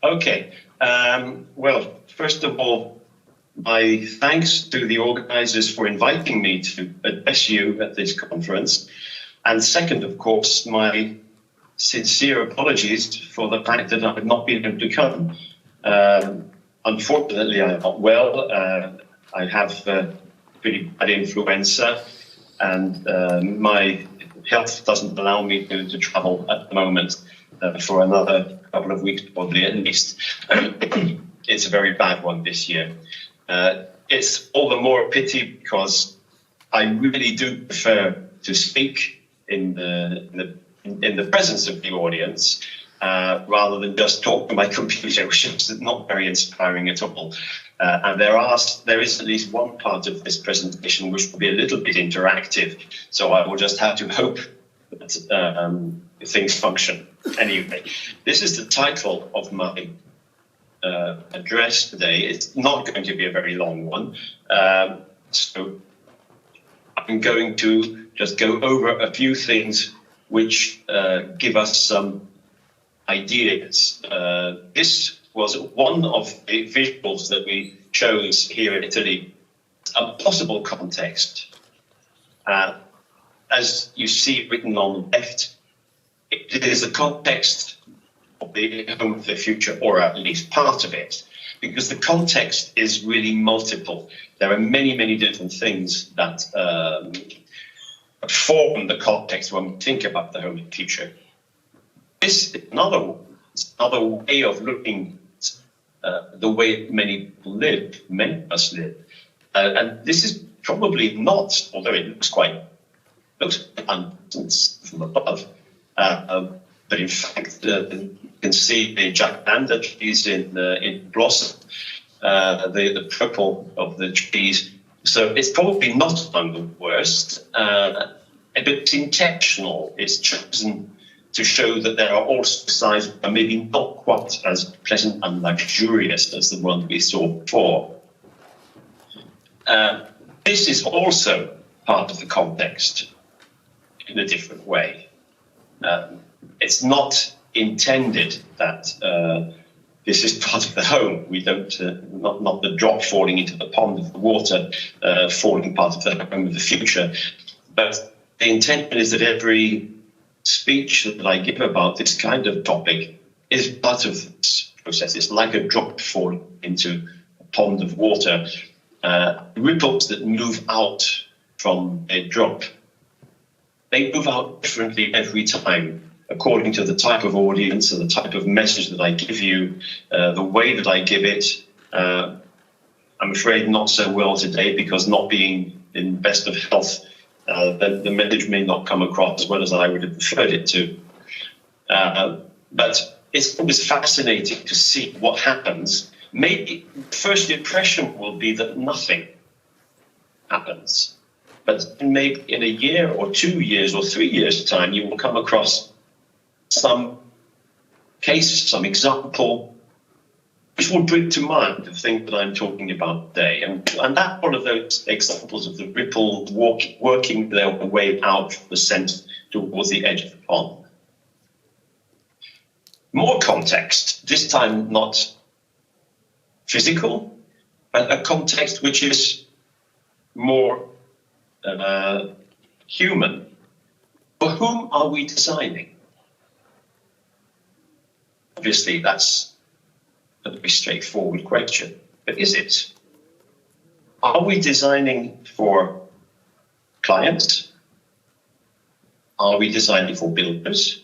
Okay. Well, first of all, my thanks to the organizers for inviting me to address you at this conference. And second, of course, my sincere apologies for the fact that I've not been able to come. Unfortunately, I'm not well. I have pretty bad influenza, and my health doesn't allow me to travel at the moment for another couple of weeks, probably at least. It's a very bad one this year. It's all the more a pity because I really do prefer to speak in the presence of the audience rather than just talk to my computer, which is not very inspiring at all. And there is at least one part of this presentation which will be a little bit interactive, so I will just have to hope that things function. Anyway, this is the title of my address today. It's not going to be a very long one, so I'm going to just go over a few things which give us some ideas. This was one of the visuals that we chose here in Italy, a possible context. As you see written on the left, it is a context of the home of the future, or at least part of it, because the context is really multiple. There are many, many different things that form the context when we think about the home of the future. This is another way of looking at the way many people live, many of us live. And this is probably not, although it looks unpleasant from above, but in fact, you can see the jacaranda trees in blossom, the purple of the trees. So it's probably not among the worst, but it's intentional. It's chosen to show that there are also sides that are maybe not quite as pleasant and luxurious as the one we saw before. This is also part of the context in a different way. It's not intended that this is part of the home. We don't, not the drop falling into the pond of the water, falling part of the home of the future. But the intention is that every speech that I give about this kind of topic is part of this process. It's like a drop falling into a pond of water. Ripples that move out from a drop, they move out differently every time, according to the type of audience and the type of message that I give you, the way that I give it. I'm afraid not so well today because not being in best of health, the message may not come across as well as I would have preferred it to. But it's always fascinating to see what happens. Maybe the first impression will be that nothing happens. But maybe in a year or 2 years or 3 years' time, you will come across some case, some example, which will bring to mind the thing that I'm talking about today. And that's one of those examples of the ripple working their way out from the centre towards the edge of the pond. More context, this time not physical, but a context which is more human. For whom are we designing? Obviously, that's a very straightforward question, but is it? Are we designing for clients? Are we designing for builders?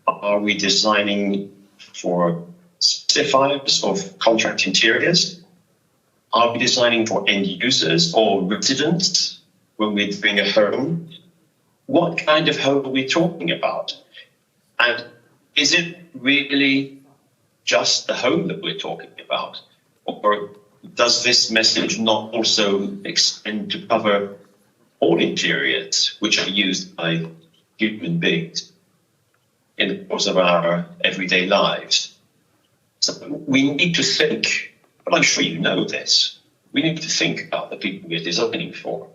Are we designing for specifiers of contract interiors? Are we designing for end users or residents when we're doing a home? What kind of home are we talking about? And is it really just the home that we're talking about? Or does this message not also extend to cover all interiors which are used by human beings in the course of our everyday lives? So we need to think, but I'm sure you know this, we need to think about the people we're designing for.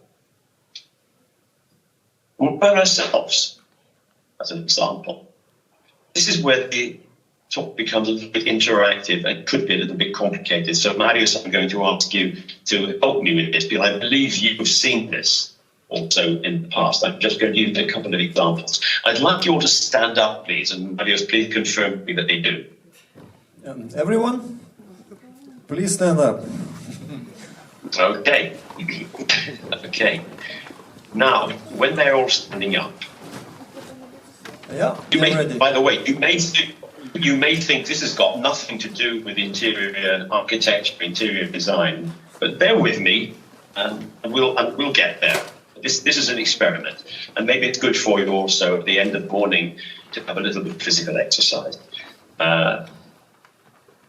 What about ourselves, as an example? This is where the talk becomes a little bit interactive and could be a little bit complicated. So Marius, I'm going to ask you to help me with this, because I believe you've seen this also in the past. I'm just going to use a couple of examples. I'd like you all to stand up, please, and Marius, please confirm me that they do. Everyone, please stand up. Okay. Okay. Now, when they're all standing up, by the way, you may think this has got nothing to do with interior architecture, interior design, but bear with me, and we'll get there. This is an experiment, and maybe it's good for you also at the end of the morning to have a little bit of physical exercise.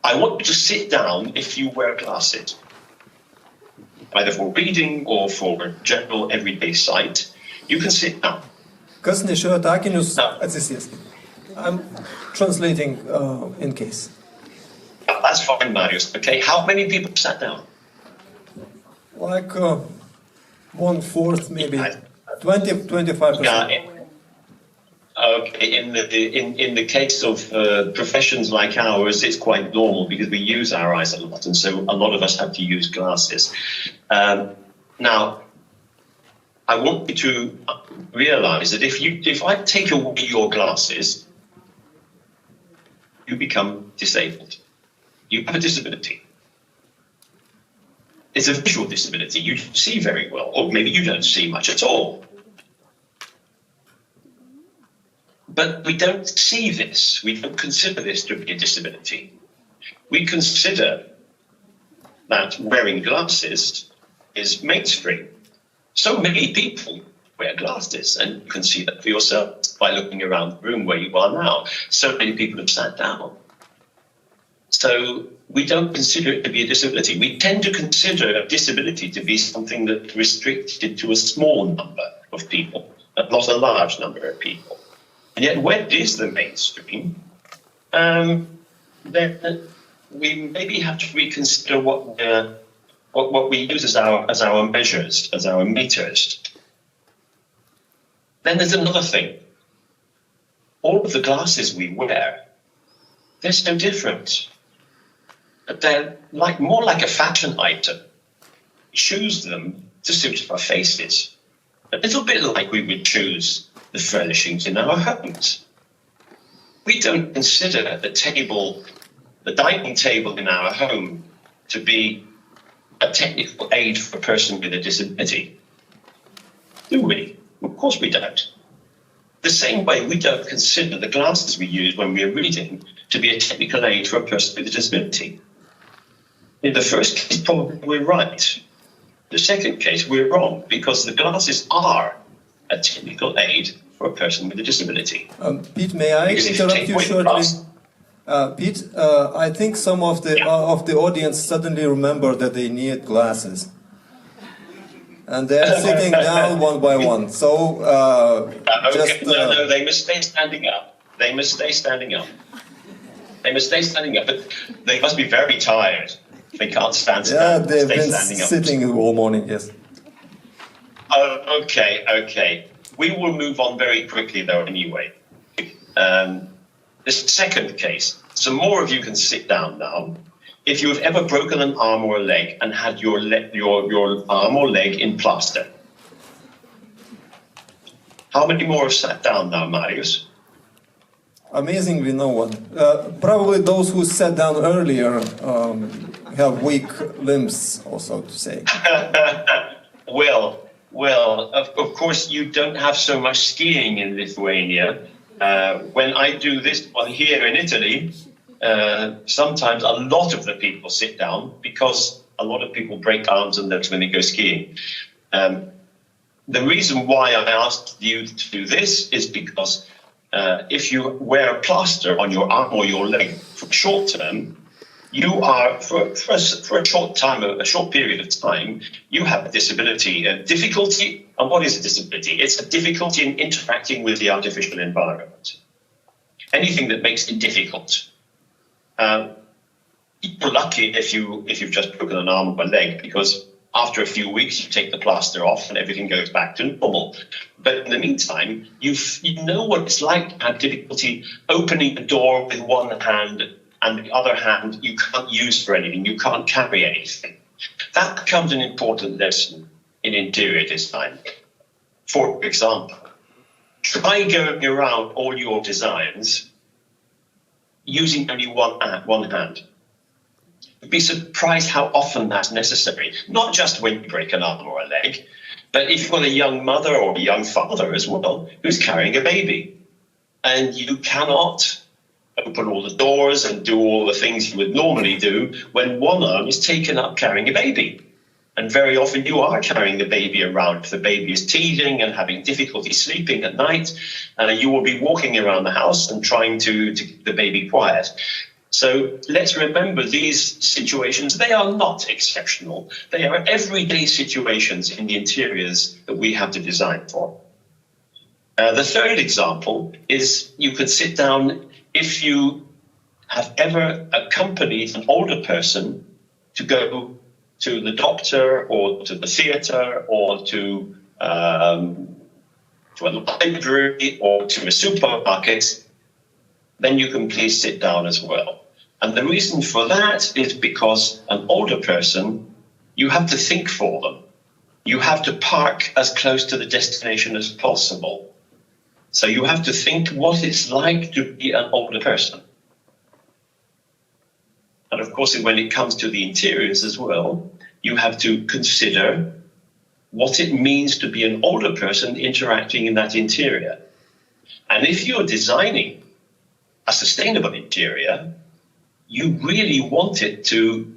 I want you to sit down if you wear glasses, either for reading or for general everyday sight. You can sit down. Kas nešioja akinius, atsisėskit. I'm translating in case. That's fine, Marius. Okay, how many people sat down? Like 1/4, maybe 20-25%. Yeah. Okay, in the case of professions like ours, it's quite normal because we use our eyes a lot, and so a lot of us have to use glasses. Now, I want you to realize that if I take away your glasses, you become disabled. You have a disability. It's a visual disability. You see very well, or maybe you don't see much at all. But we don't see this. We don't consider this to be a disability. We consider that wearing glasses is mainstream. So many people wear glasses, and you can see that for yourself by looking around the room where you are now. So many people have sat down. So we don't consider it to be a disability. We tend to consider a disability to be something that's restricted to a small number of people, and not a large number of people. And yet, when it is the mainstream, then we maybe have to reconsider what we use as our measures, as our meters. Then there's another thing. All of the glasses we wear, they're so different. They're more like a fashion item. We choose them to suit our faces. A little bit like we would choose the furnishings in our homes. We don't consider the dining table in our home to be a technical aid for a person with a disability. Do we? Of course we don't. The same way we don't consider the glasses we use when we're reading to be a technical aid for a person with a disability. In the first case, probably we're right. The second case, we're wrong, because the glasses are a technical aid for a person with a disability. Pete, may I interrupt you shortly? Pete, I think some of the audience suddenly remember that they need glasses. And they're sitting down one by one. So no, they must stay standing up. They must stay standing up. They must stay standing up, but they must be very tired. They can't stand still. Yeah, they've been sitting all morning, yes. Okay. We will move on very quickly, though, anyway. This second case, some more of you can sit down now. If you have ever broken an arm or a leg and had your arm or leg in plaster. How many more have sat down now, Marius? Amazingly, no one. Probably those who sat down earlier have weak limbs, also to say. Well, of course, you don't have so much skiing in Lithuania. When I do this one here in Italy, sometimes a lot of the people sit down because a lot of people break arms and legs when they go skiing. The reason why I asked you to do this is because if you wear a plaster on your arm or your leg for short term, you are, for a short time, a short period of time, you have a disability, a difficulty. And what is a disability? It's a difficulty in interacting with the artificial environment. Anything that makes it difficult. You're lucky if you've just broken an arm or a leg, because After a few weeks, you take the plaster off and everything goes back to normal. But in the meantime, you know what it's like to have difficulty opening the door with one hand and the other hand you can't use for anything. You can't carry anything. That becomes an important lesson in interior design. For example, try going around all your designs using only one hand. You'd be surprised how often that's necessary, not just when you break an arm or a leg, but if you've got a young mother or a young father as well who's carrying a baby, and you cannot open all the doors and do all the things you would normally do when one arm is taken up carrying a baby. And very often you are carrying the baby around. If the baby is teething and having difficulty sleeping at night, you will be walking around the house and trying to keep the baby quiet. So let's remember these situations, they are not exceptional. They are everyday situations in the interiors that we have to design for. The third example is you could sit down if you have ever accompanied an older person to go to the doctor or to the theatre or to a library or to a supermarket, then you can please sit down as well. And the reason for that is because an older person, you have to think for them. You have to park as close to the destination as possible. So you have to think what it's like to be an older person. And of course, when it comes to the interiors as well, you have to consider what it means to be an older person interacting in that interior. And if you're designing a sustainable interior, you really want it to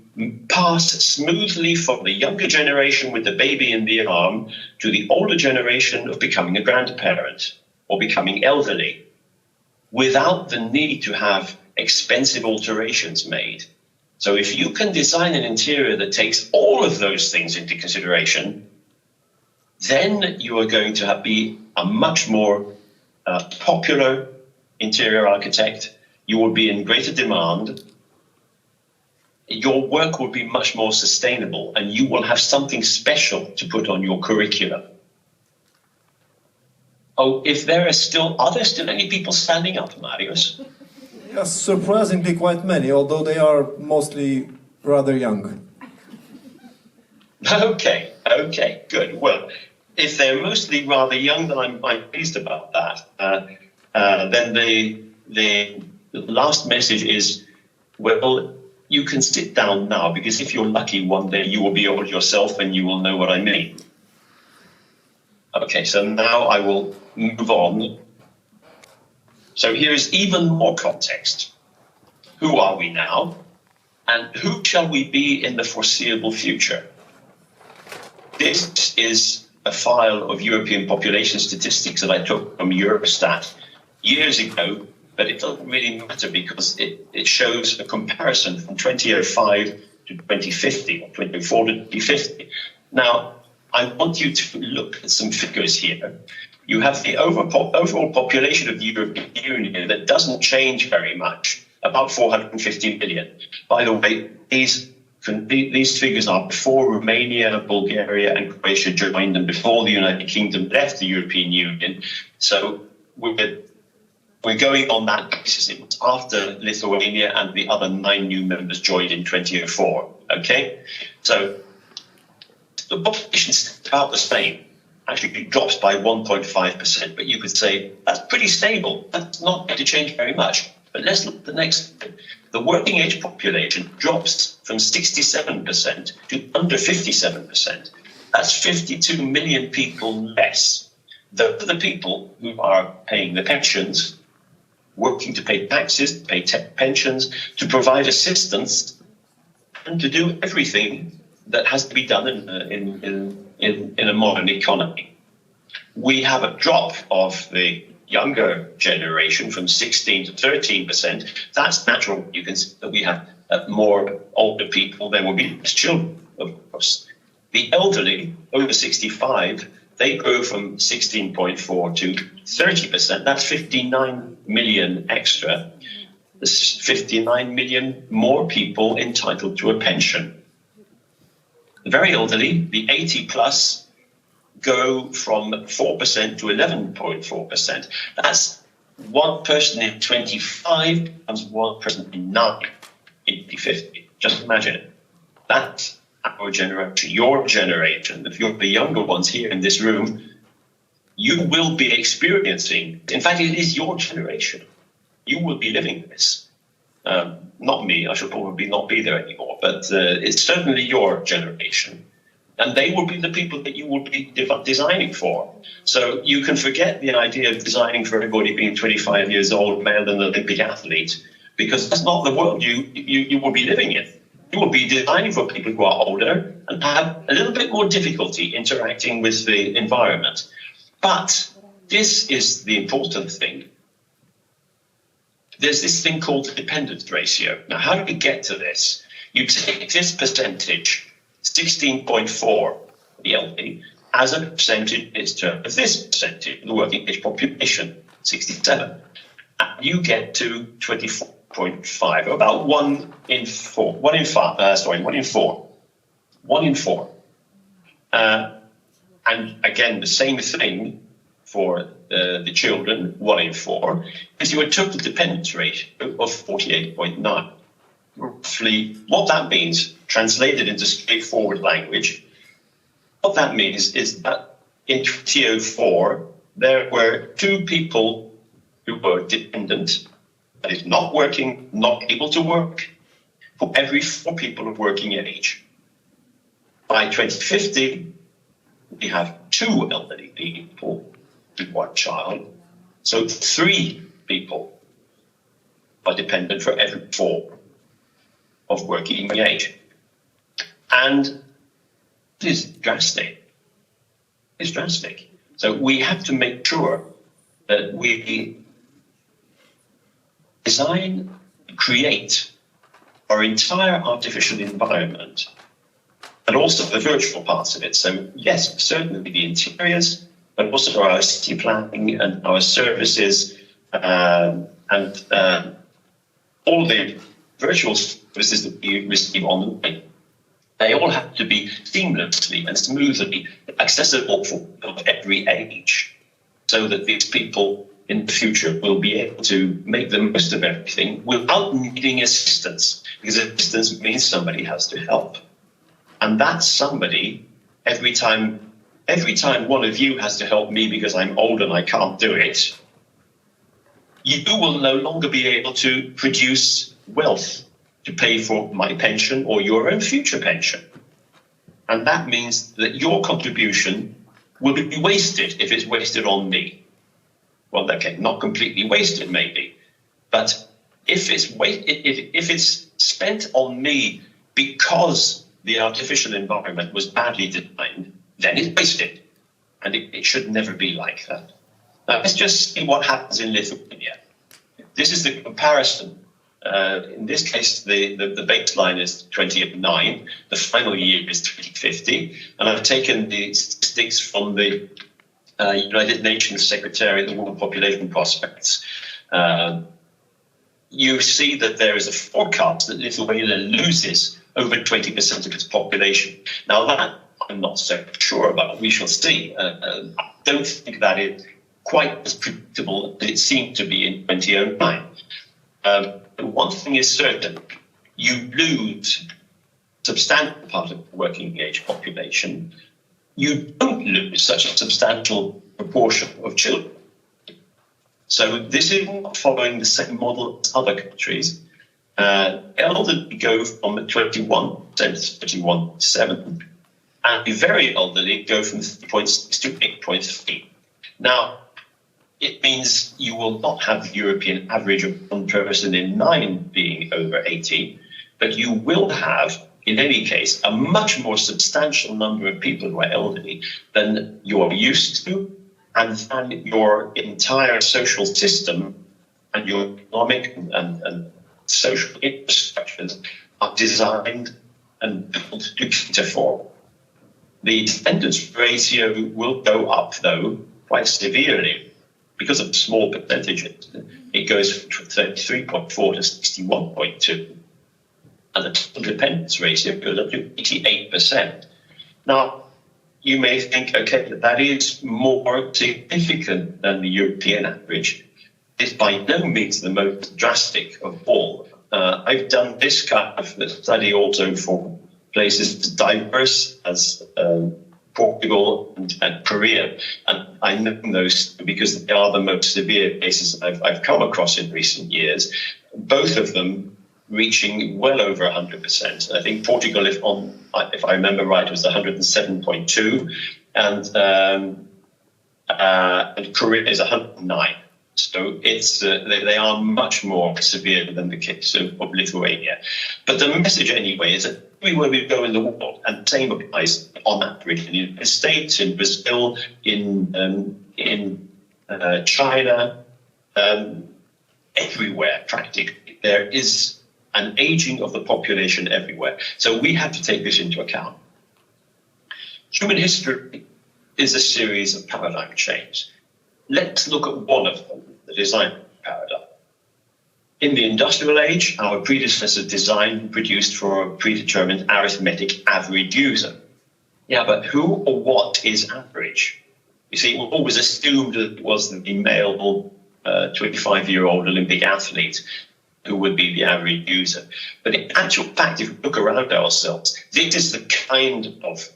pass smoothly from the younger generation with the baby in the arm to the older generation of becoming a grandparent or becoming elderly without the need to have expensive alterations made. So if you can design an interior that takes all of those things into consideration, then you are going to be a much more popular interior architect. You will be in greater demand. Your work will be much more sustainable, and you will have something special to put on your curriculum. Oh, are there still any people standing up, Marius? Yes, surprisingly quite many, although they are mostly rather young. Okay, good. Well, if they're mostly rather young, then I'm pleased about that. Then the last message is, well, you can sit down now, because if you're lucky, one day you will be old yourself and you will know what I mean. Okay, so now I will move on. So here is even more context. Who are we now? And who shall we be in the foreseeable future? This is a file of European population statistics that I took from Eurostat years ago, but it doesn't really matter because it shows a comparison from 2005 to 2050, or 2004 to 2050. Now, I want you to look at some figures here. You have the overall population of the European Union that doesn't change very much, about 450 million. By the way, these figures are before Romania, Bulgaria and Croatia joined and before the United Kingdom left the European Union. So we're going on that basis. It was after Lithuania and the other 9 new members joined in 2004. Okay? So the population is about the same. Actually, it drops by 1.5%, but you could say that's pretty stable. That's not going to change very much. But let's look at the next thing. The working age population drops from 67% to under 57%. That's 52 million people less. Those are the people who are paying the pensions, working to pay taxes, pay pensions, to provide assistance, and to do everything that has to be done in a modern economy. We have a drop of the younger generation from 16 to 13%. That's natural. You can see that we have more older people. There will be less children, of course. The elderly, over 65, they grow from 16.4 to 30%. That's 59 million extra. There's 59 million more people entitled to a pension. The very elderly, the 80 plus, go from 4% to 11.4%. That's one person in 25 becomes one person in 9 in 2050. Just imagine it. That's our generation, your generation. If you're the younger ones here in this room, you will be experiencing, in fact, it is your generation. You will be living this. Not me, I should probably not be there anymore, but it's certainly your generation. And they will be the people that you will be designing for. So you can forget the idea of designing for everybody being 25 years old, male and Olympic athlete, because that's not the world you will be living in. You will be designing for people who are older and have a little bit more difficulty interacting with the environment. But this is the important thing. There's this thing called the dependence ratio. Now, how do we get to this? You take this percentage, 16.4, the LP, as a percentage in terms of this percentage, the working age population, 67. And you get to 24.5, about 1 in 4. 1 in 4. And again, the same thing for the children, 1 in 4, is you took the dependence ratio of 48.9. Roughly, what that means, translated into straightforward language, what that means is that in 2004, there were 2 people who were dependent, that is not working, not able to work, for every 4 people of working age. By 2050, we have 2 elderly people to 1 child, so 3 people are dependent for every 4 of working age. And it is drastic. It's drastic. So we have to make sure that we design, create our entire artificial environment, and also the virtual parts of it. So yes, certainly the interiors, but also our city planning and our services and all the virtual services that we receive online. They all have to be seamlessly and smoothly accessible for every age, so that these people in the future will be able to make the most of everything without needing assistance, because assistance means somebody has to help. And that somebody, every time one of you has to help me because I'm old and I can't do it, you will no longer be able to produce wealth to pay for my pension or your own future pension. And that means that your contribution will be wasted if it's wasted on me. Well, okay, not completely wasted maybe, but if it's spent on me because the artificial environment was badly designed, then it's wasted. And it should never be like that. Now, let's just see what happens in Lithuania. This is the comparison. In this case, the baseline is 2009. The final year is 2050. And I've taken the statistics from the United Nations Secretariat of World Population Prospects. You see that there is a forecast that Lithuania loses over 20% of its population. Now, that I'm not so sure about. We shall see. I don't think that is quite as predictable as it seemed to be in 2009. One thing is certain, you lose a substantial part of the working age population. You don't lose such a substantial proportion of children. So this is not following the same model as other countries. Elderly go from 21% to 31.7%, and the very elderly go from 3.6 to 8.3. Now, it means you will not have the European average of 1 person in 9 being over 80, but you will have, in any case, a much more substantial number of people who are elderly than you're used to, and than your entire social system and your economic and social infrastructures are designed and built to cater for. The dependence ratio will go up, though, quite severely because of small percentages. It goes from 33.4 to 61.2. And the total dependence ratio goes up to 88%. Now, you may think, okay, that is more significant than the European average. It's by no means the most drastic of all. I've done this kind of study also for places as diverse as Portugal and Korea, and I know those because they are the most severe cases I've come across in recent years. Both of them reaching well over 100%. I think Portugal, if I remember right, was 107.2, and Korea is 109. So it's they are much more severe than the case of Lithuania. But the message anyway is that everywhere we go in the world, and the same applies on average in the United States, in Brazil, in China, everywhere practically, there is an aging of the population everywhere. So we have to take this into account. Human history is a series of paradigm changes. Let's look at one of them, the design paradigm. In the industrial age, our predecessor design produced for a predetermined arithmetic average user. Yeah, but who or what is average? You see, we always assumed that it was the male 25-year-old Olympic athlete who would be the average user. But in actual fact, if we look around ourselves, this is the kind of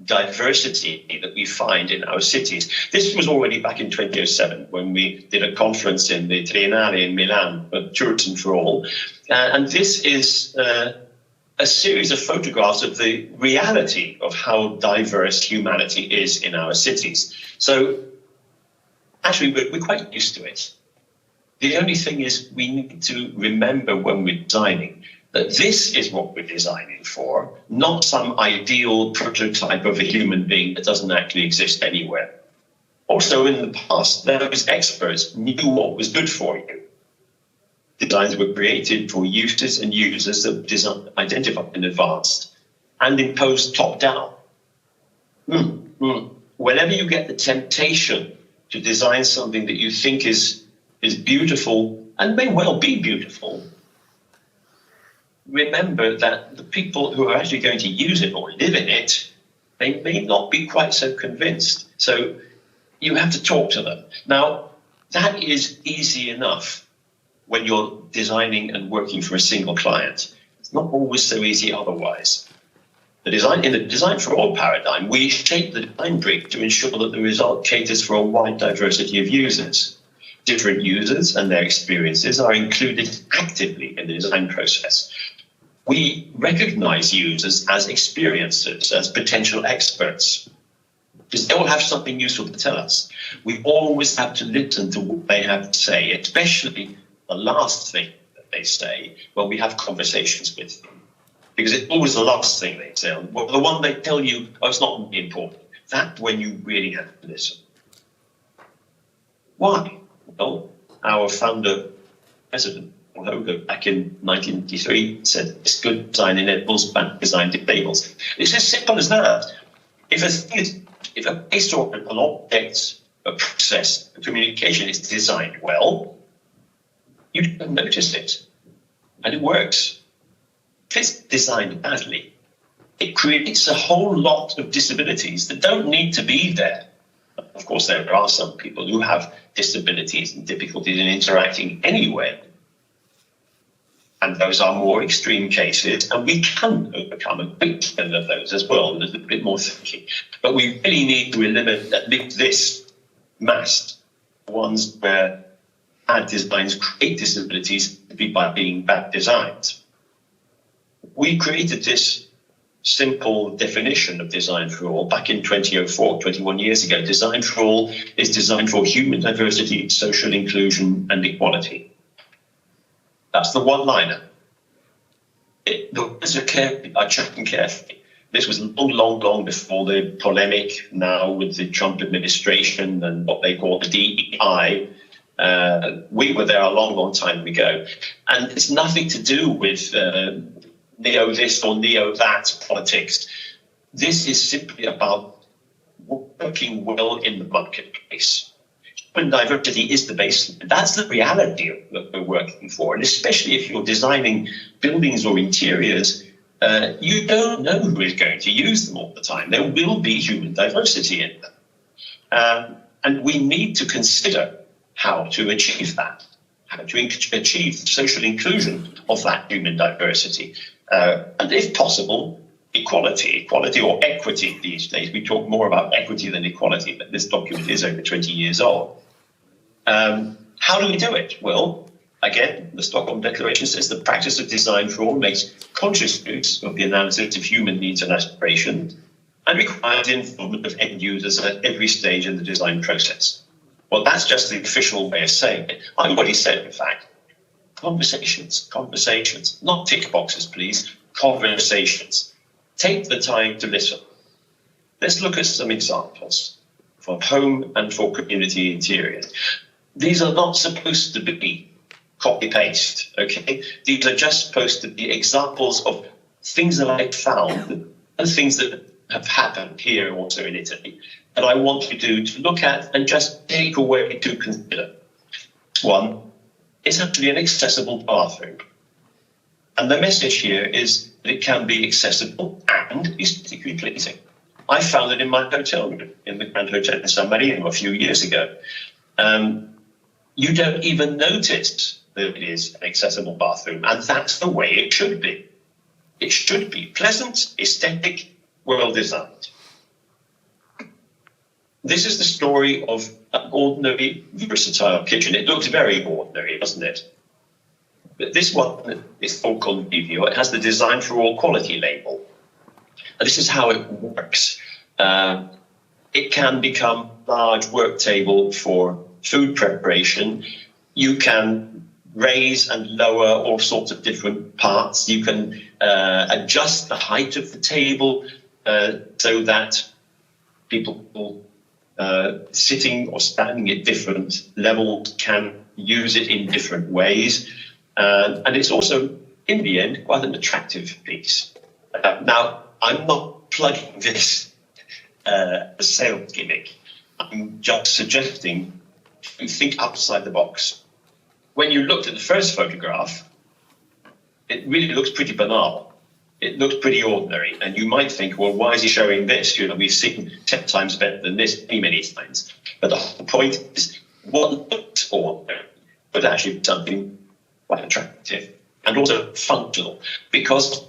diversity that we find in our cities. This was already back in 2007 when we did a conference in the Triennale in Milan, Tourism for All. And this is a series of photographs of the reality of how diverse humanity is in our cities. So actually, we're quite used to it. The only thing is we need to remember when we're designing that this is what we're designing for, not some ideal prototype of a human being that doesn't actually exist anywhere. Also, in the past, those experts knew what was good for you. Designs were created for users and users that were identified in advance and imposed top-down. Whenever you get the temptation to design something that you think is beautiful and may well be beautiful, remember that the people who are actually going to use it or live in it, they may not be quite so convinced. So you have to talk to them. Now, that is easy enough when you're designing and working for a single client. It's not always so easy otherwise. In the design for all paradigm, we shape the design brief to ensure that the result caters for a wide diversity of users. Different users and their experiences are included actively in the design process. We recognize users as experiencers, as potential experts, because they all have something useful to tell us. We always have to listen to what they have to say, especially the last thing that they say when we have conversations with them, because it's always the last thing they say. Well, the one they tell you, oh, it's not really important. That's when you really have to listen. Why? Well, our founder, President Hogan, back in 1993, said it's good design enables bad design disables. It's as simple as that. If a place or an object, a process, a communication is designed well, you don't notice it, and it works. If it's designed badly, it creates a whole lot of disabilities that don't need to be there. Of course, there are some people who have disabilities and difficulties in interacting anyway. And those are more extreme cases, and we can overcome a big deal of those as well. There's a bit more thinking. But we really need to eliminate at least this mass, ones where bad designs create disabilities by being bad designs. We created this simple definition of design for all back in 2004, 21 years ago. Design for all is designed for human diversity, social inclusion, and equality. That's the one-liner. The words are chosen carefully. This was long before the polemic now with the Trump administration and what they call the DEI. We were there a long time ago. And it's nothing to do with neo this or neo that politics. This is simply about working well in the marketplace. Human diversity is the baseline. That's the reality that we're working for. And especially if you're designing buildings or interiors, you don't know who is going to use them all the time. There will be human diversity in them. And we need to consider how to achieve that, how to achieve social inclusion of that human diversity. And if possible, equality or equity these days. We talk more about equity than equality, but this document is over 20 years old. How do we do it? Well, again, the Stockholm Declaration says the practice of design for all makes conscious use of the analysis of human needs and aspirations and requires the involvement of end users at every stage in the design process. Well, that's just the official way of saying it. I already said, in fact, conversations, not tick boxes, please, conversations. Take the time to listen. Let's look at some examples for home and for community interiors. These are not supposed to be copy-paste, okay? These are just supposed to be examples of things that I found and things that have happened here also in Italy that I want you to look at and just take away to consider. One, it's actually an accessible bathroom. And the message here is that it can be accessible and aesthetically pleasing. I found it in my hotel room in the Grand Hotel in San Marino a few years ago. You don't even notice that it is an accessible bathroom, and that's the way it should be. It should be pleasant, aesthetic, well-designed. This is the story of an ordinary, versatile kitchen. It looks very ordinary, doesn't it? But this one is called Convivio. It has the Design for All Quality label. And this is how it works. It can become a large work table for food preparation. You can raise and lower all sorts of different parts. You can adjust the height of the table so that people sitting or standing at different levels can use it in different ways. And it's also, in the end, quite an attractive piece. Now, I'm not plugging this as a sales gimmick. I'm just suggesting you think outside the box. When you looked at the first photograph, it really looks pretty banal. It looks pretty ordinary. And you might think, well, why is he showing this? You know, we've seen 10 times better than this many times. But the whole point is what looks ordinary, but actually something quite attractive and also functional, because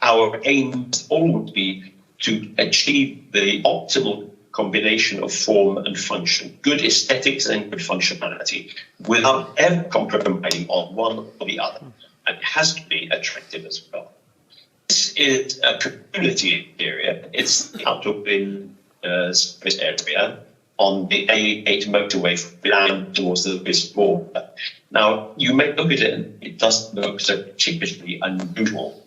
our aim must always be to achieve the optimal combination of form and function, good aesthetics and good functionality, without ever compromising on one or the other. And it has to be attractive as well. This is a community area. It's the outdoor service area on the A8 motorway from Milan towards the Swiss border. Now, you may look at it and it doesn't look so particularly unusual.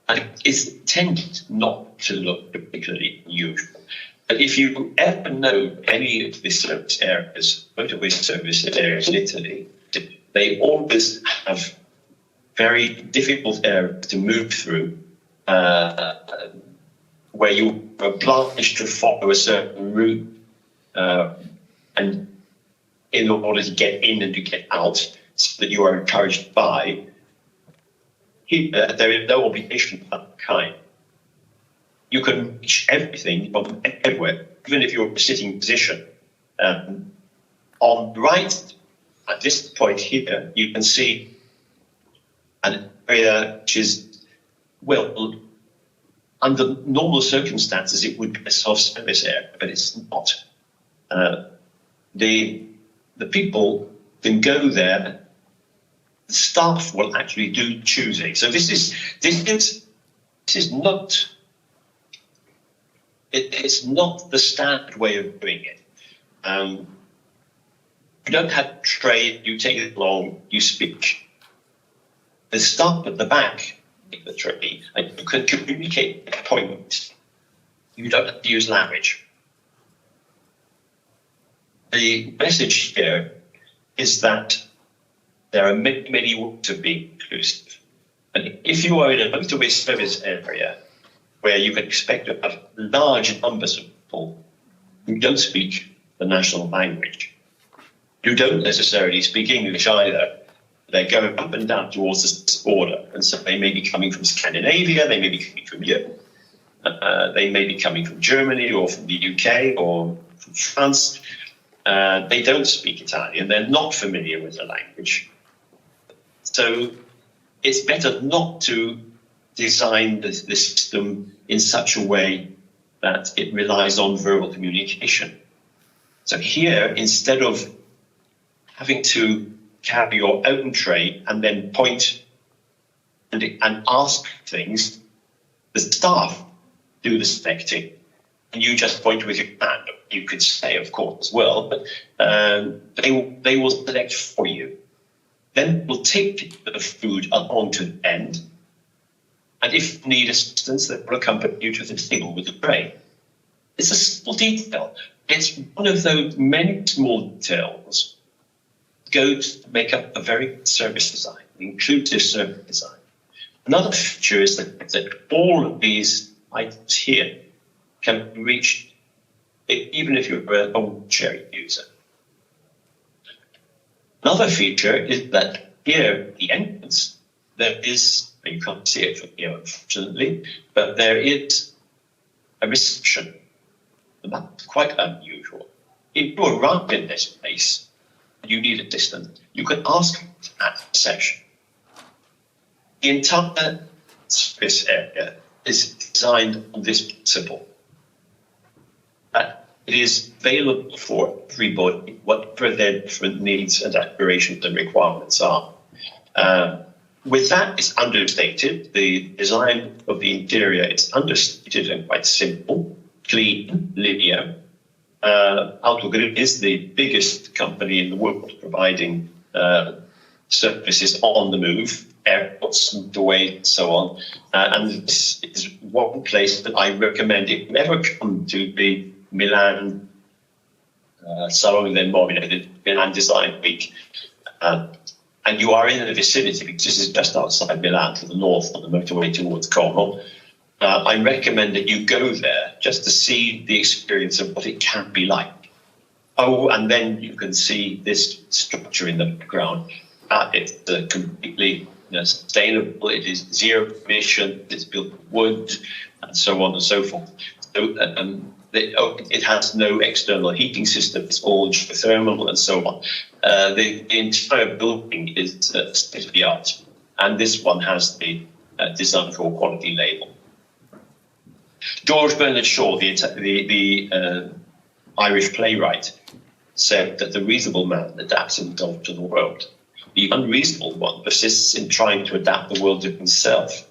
And it's intended not to look particularly unusual. But if you ever know any of the service areas, motorway service areas in Italy, they always have very difficult areas to move through, where you are obliged to follow a certain route, and in order to get in and to get out, so that you are encouraged by. There is no obligation of that kind. You can reach everything from everywhere, even if you're in a sitting position. On the right, at this point here, you can see an area which is, well, under normal circumstances, it would be a self-service area, but it's not. The people can go there. The staff will actually do choosing. So this is not. It's not the standard way of doing it. You don't have trade. You take it along. You speak. The staff at the back take the tray, and you can communicate a point. You don't have to use language. The message here is that there are many, many ways of being inclusive. And if you are in a motorway service area where you can expect to have large numbers of people who don't speak the national language, who don't necessarily speak English either, They're going up and down towards this border. And so they may be coming from Scandinavia, they may be coming from Europe, they may be coming from Germany or from the UK or from France. They don't speak Italian, they're not familiar with the language. So it's better not to design the system in such a way that it relies on verbal communication. So here, instead of having to carry your own tray and then point and ask things, the staff do the selecting, and you just point with your hand. You could say, of course, as well, but they will select for you. Then we'll take the food along to the end, and if you need assistance, they will accompany you to the table with the tray. It's a small detail. It's one of those many small details that go to make up a very good service design, inclusive service design. Another feature is that all of these items here can be reached even if you're a wheelchair user. Another feature is that here at the entrance, there is, you can't see it from here unfortunately, but there is a reception. And that's quite unusual. If you arrive in this place and you need assistance, you can ask at the reception. The entire service area is designed on this principle, that it is available for everybody, whatever their different needs and aspirations and requirements are. With that, it's understated. The design of the interior is understated and quite simple, clean, linear. Autogrill is the biggest company in the world providing services on the move, airports, motorways, and so on. And this is one place that I recommend if you ever come to the Milan Salone del Mobile, the Milan Design Week, and you are in the vicinity, because this is just outside Milan to the north on the motorway towards Como. I recommend that you go there just to see the experience of what it can be like. Oh, and then you can see this structure in the background. It's completely sustainable, it is zero emission, it's built with wood, and so on and so forth. So, it has no external heating system, it's all geothermal and so on. The entire building is state-of-the-art, and this one has the Design for Quality label. George Bernard Shaw, the Irish playwright, said that the reasonable man adapts himself to the world. The unreasonable one persists in trying to adapt the world to himself.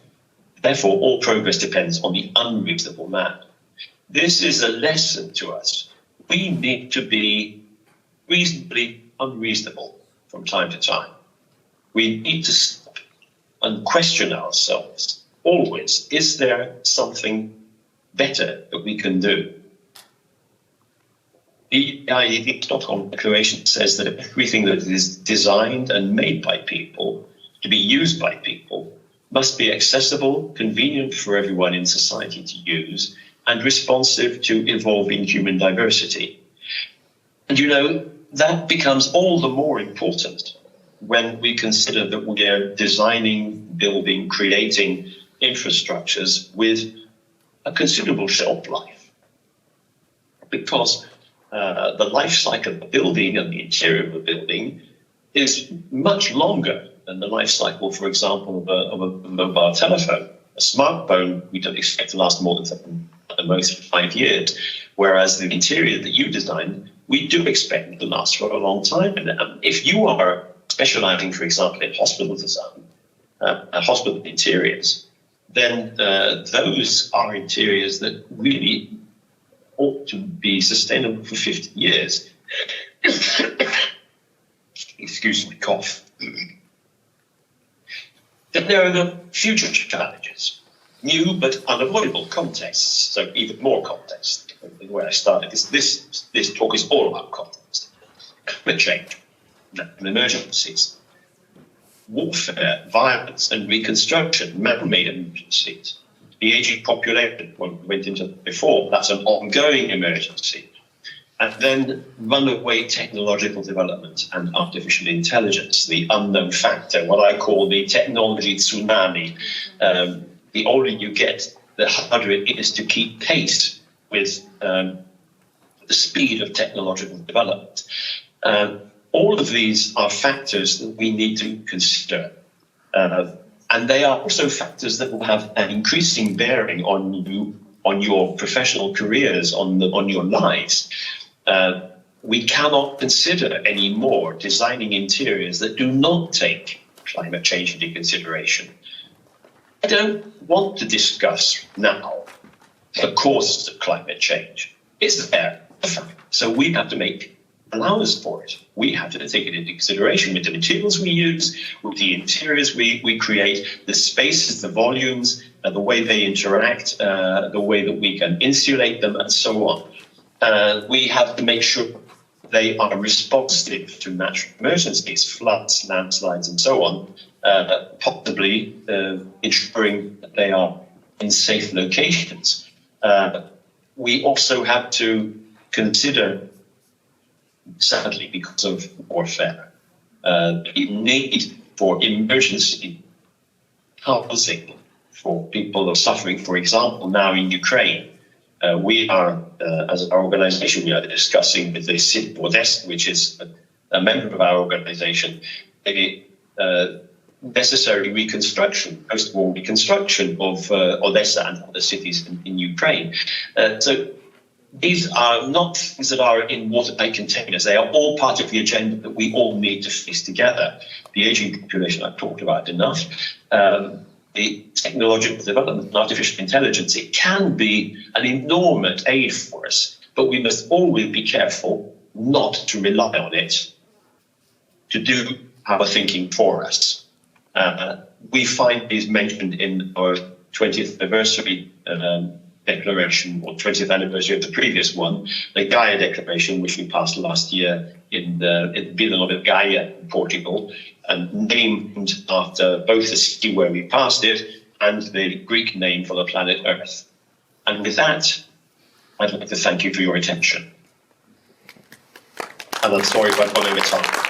Therefore, all progress depends on the unreasonable man. This is a lesson to us. We need to be reasonably unreasonable from time to time. We need to stop and question ourselves. Always, is there something better that we can do? The Stockholm Declaration says that everything that is designed and made by people to be used by people must be accessible, convenient for everyone in society to use, and responsive to evolving human diversity. And that becomes all the more important when we consider that we are designing, building, creating infrastructures with a considerable shelf life. Because the life cycle of the building and the interior of the building is much longer than the life cycle, for example, of a mobile telephone. A smartphone, we don't expect to last more than at the most 5 years, whereas the interior that you design, we do expect it to last for a long time. And if you are specializing, for example, in hospital design, hospital interiors, then those are interiors that really ought to be sustainable for 50 years. Excuse me, cough. Then there are the future challenges, new but unavoidable contexts, so even more context. Where I started, this talk is all about context. Climate change, natural emergencies, warfare, violence and reconstruction, man-made emergencies. The aging population, one we went into before, that's an ongoing emergency. And then runaway technological development and artificial intelligence, the unknown factor, what I call the technology tsunami. The older you get, the harder it is to keep pace with the speed of technological development. All of these are factors that we need to consider. And they are also factors that will have an increasing bearing on you, on your professional careers, on your lives. We cannot consider anymore designing interiors that do not take climate change into consideration. I don't want to discuss now the causes of climate change. It's there. So we have to make allowance for it. We have to take it into consideration with the materials we use, with the interiors we create, the spaces, the volumes, the way they interact, the way that we can insulate them, and so on. We have to make sure they are responsive to natural emergencies, floods, landslides, and so on, possibly ensuring that they are in safe locations. We also have to consider, sadly, because of warfare, the need for emergency housing for people who are suffering. For example, now in Ukraine, we are, as an organization, we are discussing with the city of Odessa, which is a member of our organization, a necessary reconstruction, post-war reconstruction of Odessa and other cities in Ukraine. So these are not things that are in watertight containers. They are all part of the agenda that we all need to face together. The aging population I've talked about enough. The technological development and artificial intelligence, it can be an enormous aid for us, but we must always be careful not to rely on it to do our thinking for us. We find these mentioned in our 20th anniversary declaration, or 20th anniversary of the previous one, the Gaia Declaration, which we passed last year in Vila Nova de Gaia in Portugal, and named after both the city where we passed it and the Greek name for the planet Earth. And with that, I'd like to thank you for your attention. And I'm sorry if I've gone over time.